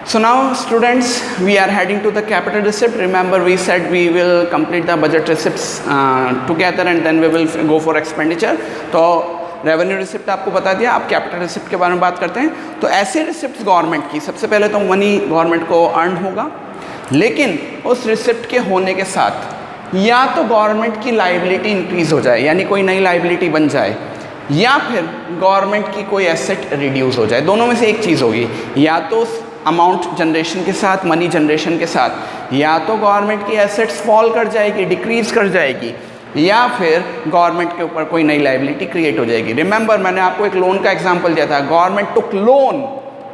So now students, we are heading to the capital receipt. Remember we said we will complete the budget receipts together and then we will go for expenditure. तो revenue receipt आपको बता दिया, अब capital receipt के बारे में बात करते हैं। तो ऐसे रिसिप्ट गवर्नमेंट की, सबसे पहले तो मनी गवर्नमेंट को अर्न होगा, लेकिन उस रिसिप्ट के होने के साथ या तो गवर्नमेंट की लाइबिलिटी इंक्रीज हो जाए, यानी कोई नई लाइबिलिटी बन जाए, या फिर गवर्नमेंट की कोई एसेट रिड्यूस हो जाए। दोनों में से एक चीज़ होगी, या तो अमाउंट जनरेशन के साथ, मनी जनरेशन के साथ, या तो गवर्नमेंट की एसेट्स फॉल कर जाएगी, डिक्रीज कर जाएगी, या फिर गवर्नमेंट के ऊपर कोई नई लाइबिलिटी क्रिएट हो जाएगी। रिमेंबर मैंने आपको एक लोन का एग्जांपल दिया था, गवर्नमेंट टुक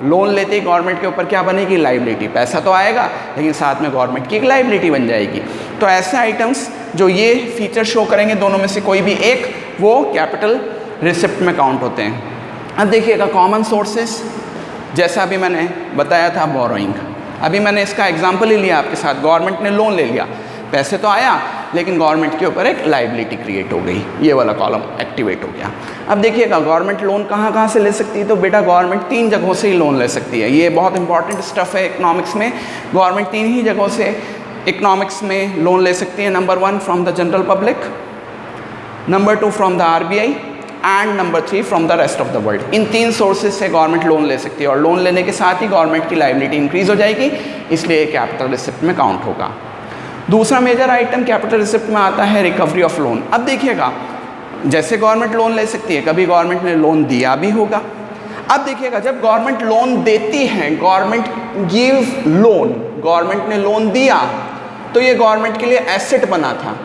लोन लेते ही गवर्नमेंट के ऊपर क्या बनेगी, लाइबिलिटी। पैसा तो आएगा लेकिन साथ में गवर्नमेंट की एक लाइबिलिटी बन जाएगी। तो ऐसे आइटम्स जो ये फीचर शो करेंगे, दोनों में से कोई भी एक, वो कैपिटल रिसिप्ट में काउंट होते हैं। अब देखिएगा कॉमन सोर्सेस, जैसा अभी मैंने बताया था बोरोइंग, अभी मैंने इसका एग्जांपल ही लिया आपके साथ। गवर्नमेंट ने लोन ले लिया, पैसे तो आया लेकिन गवर्नमेंट के ऊपर एक लाइबिलिटी क्रिएट हो गई, ये वाला कॉलम एक्टिवेट हो गया। अब देखिएगा गवर्नमेंट लोन कहाँ से ले सकती है, तो बेटा गवर्नमेंट 3 जगहों से ही लोन ले सकती है। ये बहुत इंपॉर्टेंट स्टफ है इकोनॉमिक्स में। गवर्नमेंट 3 ही जगहों से इकोनॉमिक्स में लोन ले सकती है। Number 1 from the general public, number 2 from the RBI and number 3 from the rest of the world. In 3 sources से गवर्नमेंट लोन ले सकती है और लोन लेने के साथ ही गवर्नमेंट की लाइबिलिटी इंक्रीज हो जाएगी, इसलिए कैपिटल रिसिप्ट में काउंट होगा। दूसरा मेजर आइटम कैपिटल रिसिप्ट में आता है रिकवरी ऑफ लोन। अब देखिएगा जैसे गवर्नमेंट लोन ले सकती है, कभी गवर्नमेंट ने लोन दिया भी होगा। अब देखिएगा जब गवर्नमेंट लोन देती है, गवर्नमेंट गिव लोन, गवर्नमेंट ने लोन दिया तो ये गवर्नमेंट के लिए एसेट बना था।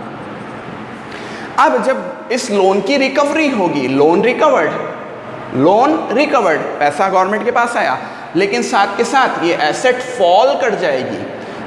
अब जब इस लोन की रिकवरी होगी, लोन रिकवर्ड, पैसा गवर्नमेंट के पास आया, लेकिन साथ के साथ ये एसेट फॉल कर जाएगी।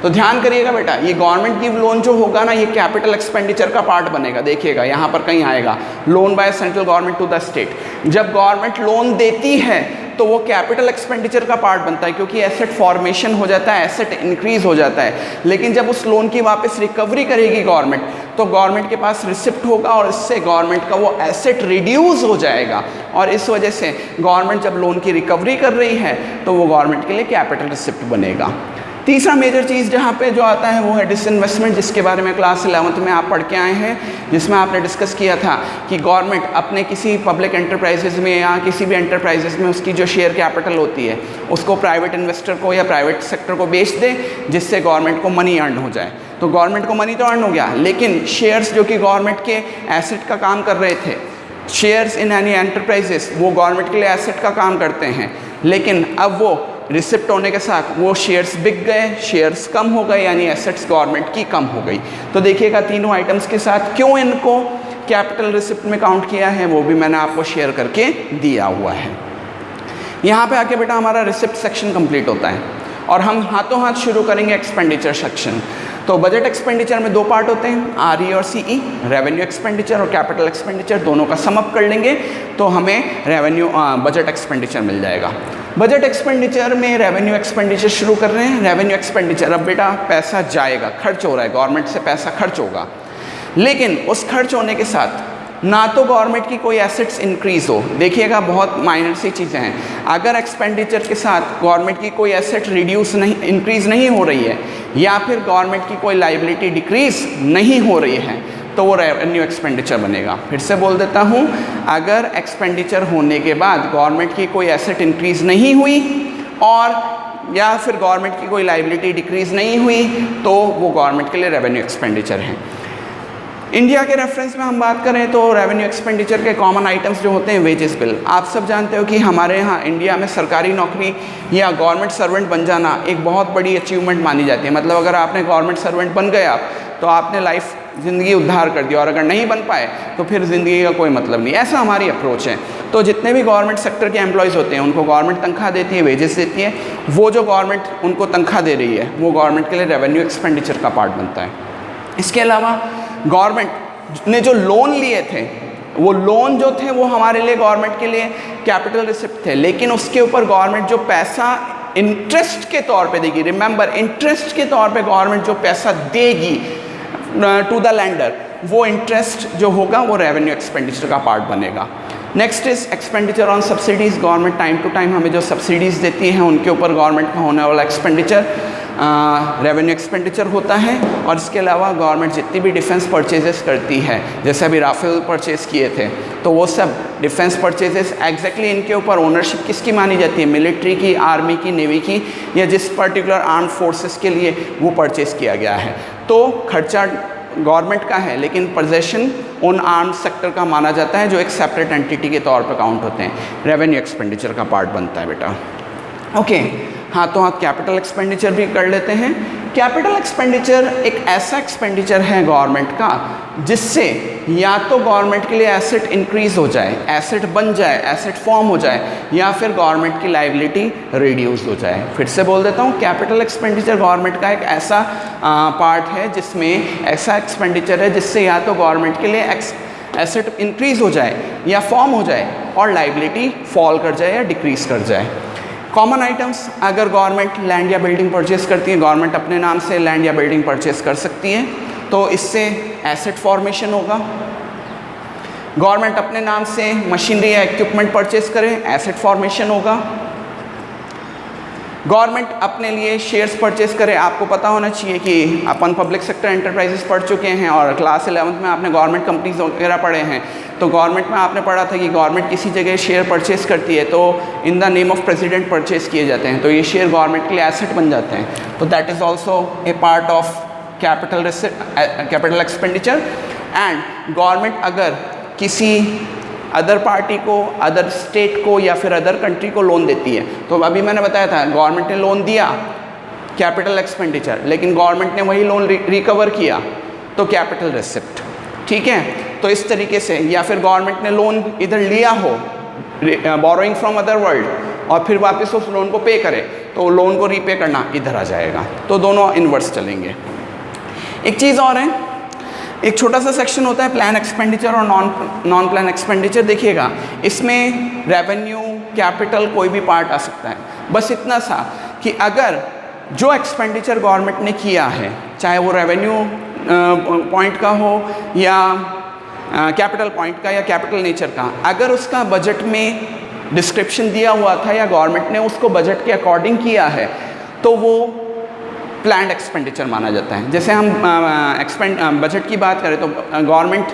तो ध्यान करिएगा बेटा, ये गवर्नमेंट गिव लोन जो होगा ना, ये कैपिटल एक्सपेंडिचर का पार्ट बनेगा। देखिएगा यहाँ पर कहीं आएगा loan by central government to the state. जब गवर्नमेंट लोन देती है तो वो कैपिटल एक्सपेंडिचर का पार्ट बनता है, क्योंकि एसेट फॉर्मेशन हो जाता है, एसेट इंक्रीज हो जाता है। लेकिन जब उस लोन की वापस रिकवरी करेगी गवर्नमेंट, तो गवर्नमेंट के पास रिसिप्ट होगा और इससे गवर्नमेंट का वो एसेट रिड्यूस हो जाएगा, और इस वजह से गवर्नमेंट जब लोन की रिकवरी कर रही है तो वो गवर्नमेंट के लिए कैपिटल रिसिप्ट बनेगा। तीसरा मेजर चीज़ जहाँ पे जो आता है वो है डिसइन्वेस्टमेंट, जिसके बारे में क्लास 11th में आप पढ़ के आए हैं, जिसमें आपने डिस्कस किया था कि गवर्नमेंट अपने किसी पब्लिक एंटरप्राइजेज में या किसी भी एंटरप्राइजेज में उसकी जो शेयर कैपिटल होती है उसको प्राइवेट इन्वेस्टर को या प्राइवेट सेक्टर को बेच दे, जिससे गवर्नमेंट को मनी अर्न हो जाए। तो गवर्नमेंट को मनी तो अर्न हो गया, लेकिन शेयर्स जो कि गवर्नमेंट के एसेट का काम कर रहे थे, शेयर्स इन एनी एंटरप्राइजेस, वो गवर्नमेंट के लिए एसेट का काम करते हैं, लेकिन अब वो रिसिप्ट होने के साथ वो शेयर्स बिक गए, शेयर्स कम हो गए, यानी एसेट्स गवर्नमेंट की कम हो गई। तो देखिएगा तीनों आइटम्स के साथ क्यों इनको कैपिटल रिसिप्ट में काउंट किया है वो भी मैंने आपको शेयर करके दिया हुआ है। यहाँ पे आके बेटा हमारा रिसिप्ट सेक्शन कंप्लीट होता है और हम हाथों हाथ शुरू करेंगे एक्सपेंडिचर सेक्शन। तो बजट एक्सपेंडिचर में 2 पार्ट होते हैं, RE और CE, रेवेन्यू एक्सपेंडिचर और कैपिटल एक्सपेंडिचर, दोनों का सम अप कर लेंगे तो हमें बजट एक्सपेंडिचर मिल जाएगा। बजट एक्सपेंडिचर में रेवेन्यू एक्सपेंडिचर शुरू कर रहे हैं। रेवेन्यू एक्सपेंडिचर, अब बेटा पैसा जाएगा, खर्च हो रहा है, गवर्नमेंट से पैसा खर्च होगा, लेकिन उस खर्च होने के साथ ना तो गवर्नमेंट की कोई एसेट्स इंक्रीज हो। देखिएगा बहुत माइनर सी चीज़ें हैं, अगर एक्सपेंडिचर के साथ गवर्नमेंट की कोई एसेट इंक्रीज नहीं हो रही है, या फिर गवर्नमेंट की कोई लाइबिलिटी डिक्रीज नहीं हो रही है, तो वो रेवेन्यू एक्सपेंडिचर बनेगा। फिर से बोल देता हूँ, अगर एक्सपेंडिचर होने के बाद गवर्नमेंट की कोई एसेट इंक्रीज नहीं हुई और या फिर गवर्नमेंट की कोई लाइबिलिटी डिक्रीज नहीं हुई, तो वो गवर्नमेंट के लिए रेवेन्यू एक्सपेंडिचर है। इंडिया के रेफरेंस में हम बात करें तो रेवेन्यू एक्सपेंडिचर के कॉमन आइटम्स जो होते हैं, वेजेस बिल। आप सब जानते हो कि हमारे यहाँ इंडिया में सरकारी नौकरी या गवर्नमेंट सर्वेंट बन जाना एक बहुत बड़ी अचीवमेंट मानी जाती है। मतलब अगर आपने गवर्नमेंट सर्वेंट बन गए आप, तो आपने लाइफ ज़िंदगी उद्धार कर दिया, और अगर नहीं बन पाए तो फिर ज़िंदगी का कोई मतलब नहीं। ऐसा हमारी अप्रोच है। तो जितने भी गवर्नमेंट सेक्टर के एम्प्लॉयज़ होते हैं उनको गवर्नमेंट तनख्वाह देती है, वेजेस देती है। वो जो गवर्नमेंट उनको तनख्वाह दे रही है वो गवर्नमेंट के लिए रेवेन्यू एक्सपेंडिचर का पार्ट बनता है। इसके अलावा गवर्नमेंट ने जो लोन लिए थे, वो लोन जो थे वो हमारे लिए गवर्नमेंट के लिए कैपिटल रिसिप्ट थे, लेकिन उसके ऊपर गवर्नमेंट जो पैसा इंटरेस्ट के तौर पे देगी, रिमेंबर इंटरेस्ट के तौर पे गवर्नमेंट जो पैसा देगी टू द लैंडर, वो इंटरेस्ट जो होगा वो रेवेन्यू एक्सपेंडिचर का पार्ट बनेगा। Next is expenditure on subsidies. Government time to time हमें जो सब्सिडीज़ देती है उनके ऊपर गवर्नमेंट का होने वाला एक्सपेंडिचर रेवेन्यू एक्सपेंडिचर होता है। और इसके अलावा गवर्नमेंट जितनी भी डिफेंस परचेजेस करती है, जैसे अभी राफेल परचेज़ किए थे, तो वो सब डिफेंस परचेजेस एग्जैक्टली इनके ऊपर ओनरशिप किसकी मानी जाती है, मिलिट्री की, आर्मी की, नेवी की, या जिस पर्टिकुलर आर्म फोर्सेस के लिए वो परचेज़ किया गया है। तो खर्चा गवर्नमेंट का है, लेकिन पोजेशन उन आर्म सेक्टर का माना जाता है जो एक सेपरेट एंटिटी के तौर पर काउंट होते हैं, रेवेन्यू एक्सपेंडिचर का पार्ट बनता है बेटा। ओके, हाँ, तो आप कैपिटल एक्सपेंडिचर भी कर लेते हैं। कैपिटल एक्सपेंडिचर एक ऐसा एक्सपेंडिचर है गवर्नमेंट का जिससे या तो गवर्नमेंट के लिए एसेट इंक्रीज हो जाए, एसेट बन जाए, एसेट फॉर्म हो जाए, या फिर गवर्नमेंट की लायबिलिटी रिड्यूस हो जाए। फिर से बोल देता हूँ, कैपिटल एक्सपेंडिचर गवर्नमेंट का एक ऐसा पार्ट है जिसमें ऐसा एक्सपेंडिचर है जिससे या तो गवर्नमेंट के लिए एसेट इंक्रीज हो जाए या फॉर्म हो जाए और लायबिलिटी फॉल कर जाए या डिक्रीज कर जाए। कॉमन आइटम्स, अगर गवर्नमेंट लैंड या बिल्डिंग परचेस करती है, गवर्नमेंट अपने नाम से लैंड या बिल्डिंग परचेस कर सकती है, तो इससे एसेट फॉर्मेशन होगा। गवर्नमेंट अपने नाम से मशीनरी या इक्विपमेंट परचेस करे, एसेट फॉर्मेशन होगा। गवर्नमेंट अपने लिए शेयर्स परचेस करे। आपको पता होना चाहिए कि अपन पब्लिक सेक्टर एंटरप्राइजेस पढ़ चुके हैं और क्लास 11th में आपने गवर्नमेंट कंपनीज वगैरह पढ़े हैं, तो गवर्नमेंट में आपने पढ़ा था कि गवर्नमेंट किसी जगह शेयर परचेस करती है तो in the name of president purchase किए जाते हैं, तो ये शेयर गवर्नमेंट के लिए एसेट बन जाते हैं। तो that is also a part of capital expenditure. And government अगर किसी अदर पार्टी को, अदर स्टेट को या फिर अदर कंट्री को लोन देती है, तो अभी मैंने बताया था गवर्नमेंट ने लोन दिया, कैपिटल एक्सपेंडिचर, लेकिन गवर्नमेंट ने वही लोन रिकवर किया, तो कैपिटल रिसिप्ट। ठीक है, तो इस तरीके से, या फिर गवर्नमेंट ने लोन इधर लिया हो, बोरोइंग फ्रॉम अदर वर्ल्ड, और फिर वापस उस लोन को पे करे, तो लोन को रीपे करना इधर आ जाएगा। तो दोनों इन्वर्स चलेंगे। एक चीज़ और है, एक छोटा सा सेक्शन होता है प्लान एक्सपेंडिचर और नॉन प्लान एक्सपेंडिचर। देखिएगा, इसमें रेवेन्यू, कैपिटल, कोई भी पार्ट आ सकता है। बस इतना सा कि अगर जो एक्सपेंडिचर गवर्नमेंट ने किया है, चाहे वो रेवेन्यू पॉइंट का हो या कैपिटल पॉइंट का या कैपिटल नेचर का, अगर उसका बजट में डिस्क्रिप्शन दिया हुआ था या गवर्नमेंट ने उसको बजट के अकॉर्डिंग किया है, तो वो प्लान्ड एक्सपेंडिचर माना जाता है। जैसे हम बजट की बात करें तो गवर्नमेंट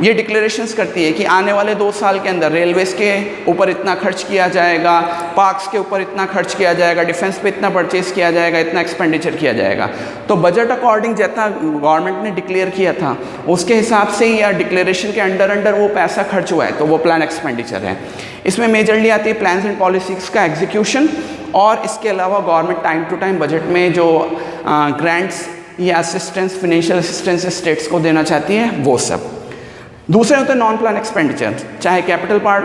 ये डिक्लेरेशंस करती है कि आने वाले 2 साल के अंदर रेलवेज़ के ऊपर इतना खर्च किया जाएगा, पार्क्स के ऊपर इतना खर्च किया जाएगा, डिफेंस पे इतना परचेज़ किया जाएगा, इतना एक्सपेंडिचर किया जाएगा। तो बजट अकॉर्डिंग जितना गवर्नमेंट ने डिक्लेयर किया था उसके हिसाब से या डिक्लेरेशन के अंडर वो पैसा खर्च हुआ है, तो वो प्लान एक्सपेंडिचर है। इसमें मेजरली आती है प्लान्स एंड पॉलिसीज़ का एग्जीक्यूशन, और इसके अलावा government time to time budget में जो ग्रांट्स या असिस्टेंस, फिनेंशियल असिस्टेंस स्टेट्स को देना चाहती है, वो सब। दूसरे होते हैं नॉन प्लान एक्सपेंडिचर, चाहे कैपिटल पार्ट,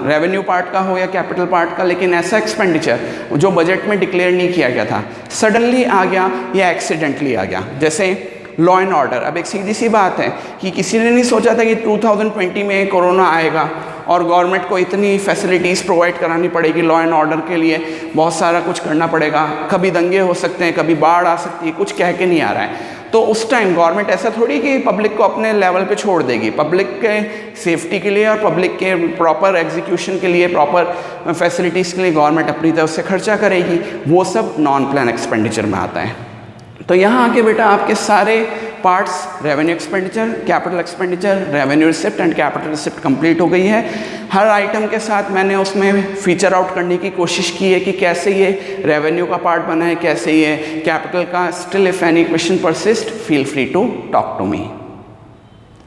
रेवेन्यू पार्ट का हो या कैपिटल पार्ट का, लेकिन ऐसा एक्सपेंडिचर जो बजट में डिक्लेयर नहीं किया गया था, सडनली आ गया या एक्सीडेंटली आ गया। जैसे लॉ एंड ऑर्डर। अब एक सीधी सी बात है कि किसी ने नहीं सोचा था कि 2020 में कोरोना आएगा और गवर्नमेंट को इतनी फैसिलिटीज़ प्रोवाइड करानी पड़ेगी, लॉ एंड ऑर्डर के लिए बहुत सारा कुछ करना पड़ेगा, कभी दंगे हो सकते हैं, कभी बाढ़ आ सकती है, कुछ कह के नहीं आ रहा है। तो उस टाइम गवर्नमेंट ऐसा थोड़ी कि पब्लिक को अपने लेवल पे छोड़ देगी, पब्लिक के सेफ्टी के लिए और पब्लिक के प्रॉपर एग्जीक्यूशन के लिए, प्रॉपर फैसिलिटीज़ के लिए गवर्नमेंट अपनी तरफ से खर्चा करेगी। वो सब नॉन प्लान एक्सपेंडिचर में आता है। तो यहाँ आके बेटा आपके सारे parts, revenue expenditure, capital expenditure, revenue receipt and capital receipt complete हो गई है। हर आइटम के साथ मैंने उसमें फीचर आउट करने की कोशिश की है कि कैसे ये रेवेन्यू का पार्ट बना है, कैसे ये कैपिटल का। Still if any question persist, feel free to talk to me.